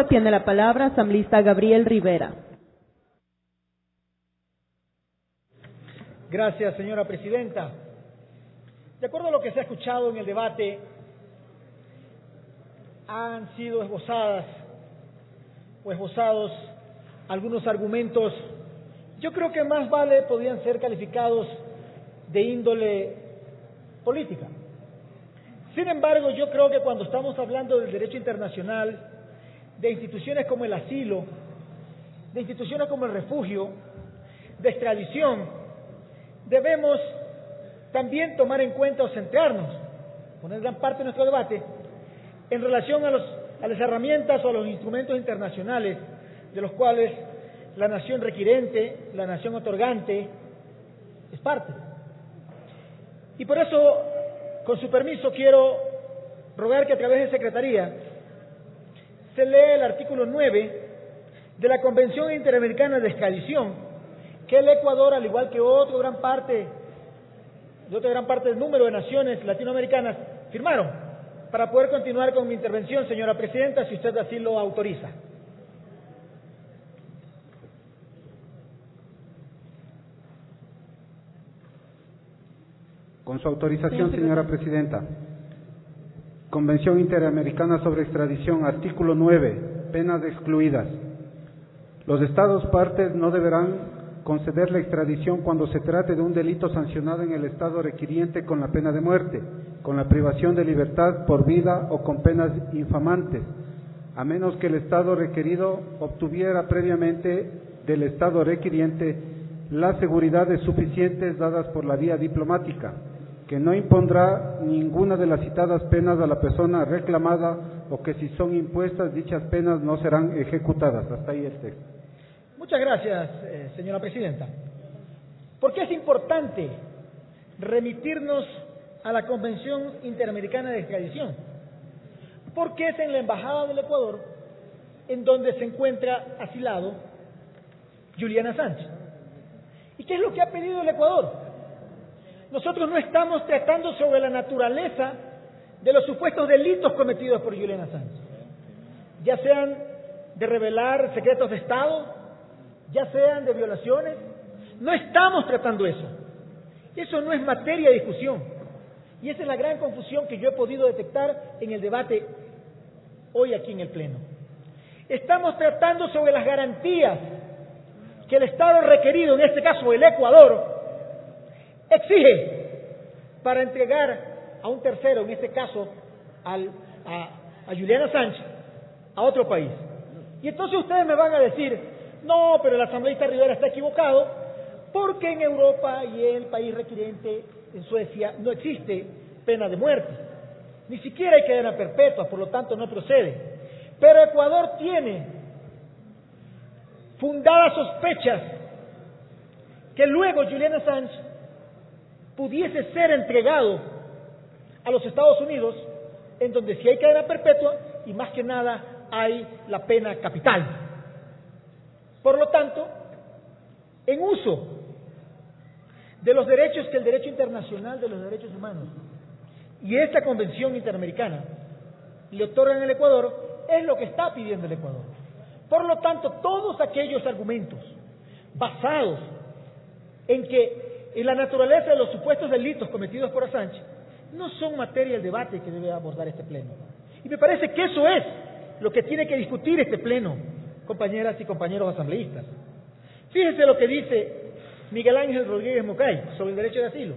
Tiene la palabra asambleísta Gabriel Rivera. Gracias, señora presidenta. De acuerdo a lo que se ha escuchado en el debate, han sido esbozados algunos argumentos, yo creo que más vale podrían ser calificados de índole política. Sin embargo, yo creo que cuando estamos hablando del derecho internacional, de instituciones como el asilo, de instituciones como el refugio, de extradición, debemos también tomar en cuenta o centrarnos, poner gran parte de nuestro debate, en relación a las herramientas o a los instrumentos internacionales de los cuales la nación requirente, la nación otorgante, es parte. Y por eso, con su permiso, quiero rogar que a través de Secretaría se lea el artículo 9 de la Convención Interamericana de Extradición, que el Ecuador, al igual que otra gran parte del número de naciones latinoamericanas, firmaron, para poder continuar con mi intervención, señora presidenta, si usted así lo autoriza. Con su autorización, señora presidenta. Convención Interamericana sobre Extradición, artículo 9, penas excluidas. Los Estados partes no deberán conceder la extradición cuando se trate de un delito sancionado en el Estado requiriente con la pena de muerte, con la privación de libertad por vida o con penas infamantes, a menos que el Estado requerido obtuviera previamente del Estado requiriente las seguridades suficientes dadas por la vía diplomática, que no impondrá ninguna de las citadas penas a la persona reclamada o que si son impuestas dichas penas no serán ejecutadas. Hasta ahí el texto. Muchas gracias, señora presidenta. ¿Por qué es importante remitirnos a la Convención Interamericana de Extradición? Porque es en la Embajada del Ecuador en donde se encuentra asilado Julian Assange. ¿Y qué es lo que ha pedido el Ecuador? Nosotros no estamos tratando sobre la naturaleza de los supuestos delitos cometidos por Julian Assange, ya sean de revelar secretos de Estado, ya sean de violaciones. No estamos tratando eso. Eso no es materia de discusión. Y esa es la gran confusión que yo he podido detectar en el debate hoy aquí en el Pleno. Estamos tratando sobre las garantías que el Estado requerido, en este caso el Ecuador, exige para entregar a un tercero, en este caso a Julian Assange, a otro país. Y entonces ustedes me van a decir, no, pero el asambleísta Rivera está equivocado, porque en Europa y el país requiriente, en Suecia, no existe pena de muerte. Ni siquiera hay cadena perpetua, por lo tanto no procede. Pero Ecuador tiene fundadas sospechas que luego Julian Assange pudiese ser entregado a los Estados Unidos, en donde sí hay cadena perpetua y más que nada hay la pena capital. Por lo tanto, en uso de los derechos que el derecho internacional de los derechos humanos y esta Convención Interamericana le otorgan al Ecuador, es lo que está pidiendo el Ecuador. Por lo tanto, todos aquellos argumentos basados en la naturaleza de los supuestos delitos cometidos por Assange no son materia del debate que debe abordar este Pleno. Y me parece que eso es lo que tiene que discutir este Pleno, compañeras y compañeros asambleístas. Fíjense lo que dice Miguel Ángel Rodríguez Mocay sobre el derecho de asilo.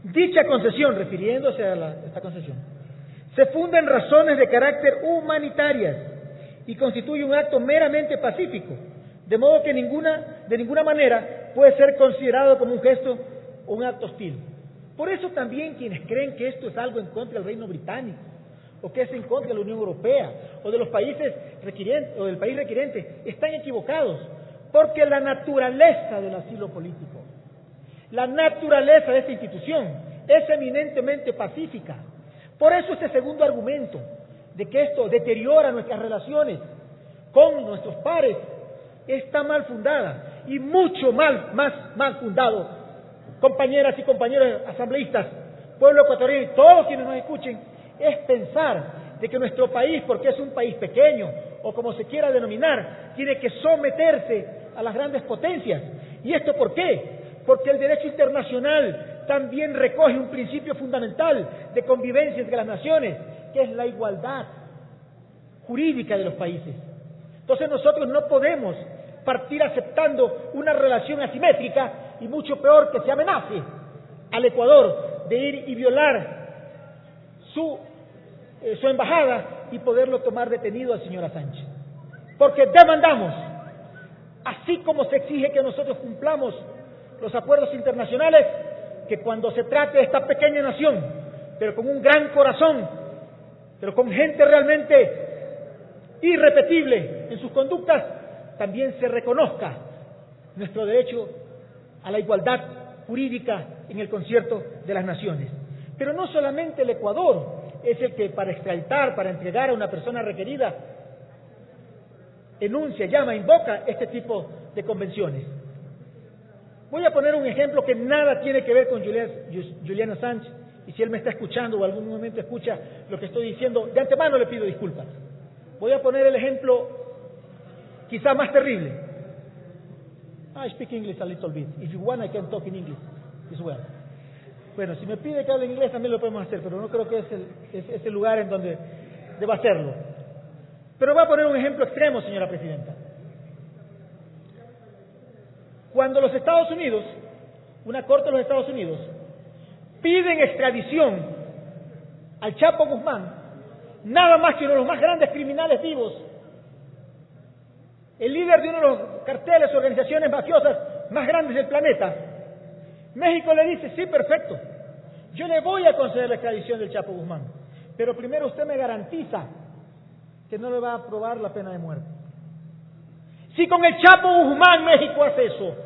Dicha concesión, refiriéndose a esta concesión, se funda en razones de carácter humanitarias y constituye un acto meramente pacífico, de modo que de ninguna manera puede ser considerado como un gesto o un acto hostil. Por eso también quienes creen que esto es algo en contra del Reino Británico, o que es en contra de la Unión Europea, o de los países requirientes, o del país requiriente, están equivocados, porque la naturaleza del asilo político, la naturaleza de esta institución es eminentemente pacífica. Por eso este segundo argumento de que esto deteriora nuestras relaciones con nuestros pares está mal fundada y mucho más mal fundado, compañeras y compañeros asambleístas, pueblo ecuatoriano y todos quienes nos escuchen, es pensar de que nuestro país, porque es un país pequeño o como se quiera denominar, tiene que someterse a las grandes potencias. ¿Y esto por qué? Porque el derecho internacional también recoge un principio fundamental de convivencia entre las naciones, que es la igualdad jurídica de los países. Entonces nosotros no podemos partir aceptando una relación asimétrica y mucho peor que se amenace al Ecuador de ir y violar su embajada y poderlo tomar detenido al señor Assange. Porque demandamos, así como se exige que nosotros cumplamos los acuerdos internacionales, que cuando se trate de esta pequeña nación, pero con un gran corazón, pero con gente realmente irrepetible en sus conductas, también se reconozca nuestro derecho a la igualdad jurídica en el concierto de las naciones. Pero no solamente el Ecuador es el que para extraditar, para entregar a una persona requerida, enuncia, llama, invoca este tipo de convenciones. Voy a poner un ejemplo que nada tiene que ver con Julian Assange, y si él me está escuchando o algún momento escucha lo que estoy diciendo, de antemano le pido disculpas. Voy a poner el ejemplo quizá más terrible. I speak English a little bit. If you want, I can talk in English as well. Bueno, si me pide que hable inglés también lo podemos hacer, pero no creo que es el lugar en donde deba hacerlo. Pero voy a poner un ejemplo extremo, señora Presidenta. Cuando los Estados Unidos, una corte de los Estados Unidos, piden extradición al Chapo Guzmán, nada más que uno de los más grandes criminales vivos, el líder de uno de los carteles, organizaciones mafiosas más grandes del planeta, México le dice, sí, perfecto, yo le voy a conceder la extradición del Chapo Guzmán, pero primero usted me garantiza que no le va a aprobar la pena de muerte. Si con el Chapo Guzmán México hace eso,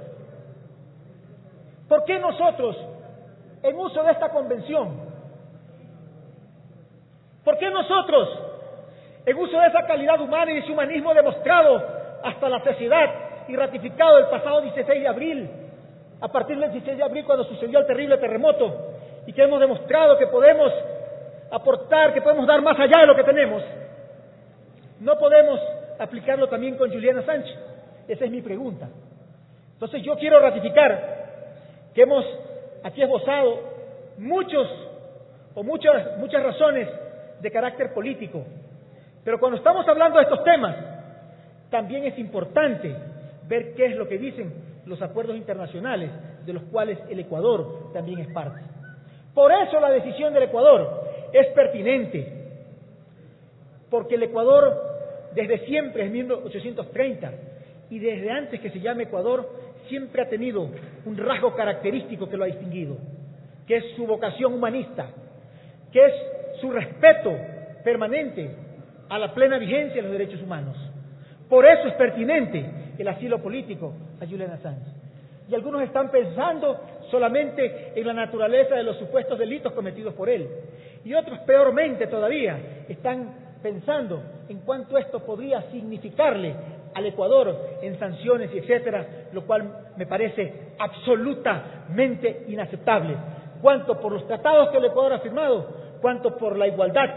¿por qué nosotros, en uso de esta convención, por qué nosotros, en uso de esa calidad humana y de ese humanismo demostrado hasta la saciedad y ratificado el pasado 16 de abril, a partir del 16 de abril cuando sucedió el terrible terremoto, y que hemos demostrado que podemos aportar, que podemos dar más allá de lo que tenemos, no podemos aplicarlo también con Julian Assange? Esa es mi pregunta. Entonces yo quiero ratificar que hemos aquí esbozado muchas razones de carácter político, pero cuando estamos hablando de estos temas, también es importante ver qué es lo que dicen los acuerdos internacionales, de los cuales el Ecuador también es parte. Por eso la decisión del Ecuador es pertinente, porque el Ecuador desde siempre, en 1830, y desde antes que se llame Ecuador, siempre ha tenido un rasgo característico que lo ha distinguido, que es su vocación humanista, que es su respeto permanente a la plena vigencia de los derechos humanos. Por eso es pertinente el asilo político a Julian Assange. Y algunos están pensando solamente en la naturaleza de los supuestos delitos cometidos por él. Y otros, peormente todavía, están pensando en cuánto esto podría significarle al Ecuador en sanciones y etcétera, lo cual me parece absolutamente inaceptable, cuanto por los tratados que el Ecuador ha firmado, cuanto por la igualdad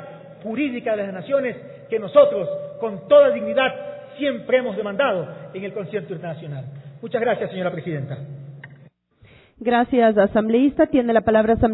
jurídica de las naciones que nosotros, con toda dignidad, siempre hemos demandado en el concierto internacional. Muchas gracias, señora Presidenta. Gracias, asambleísta. Tiene la palabra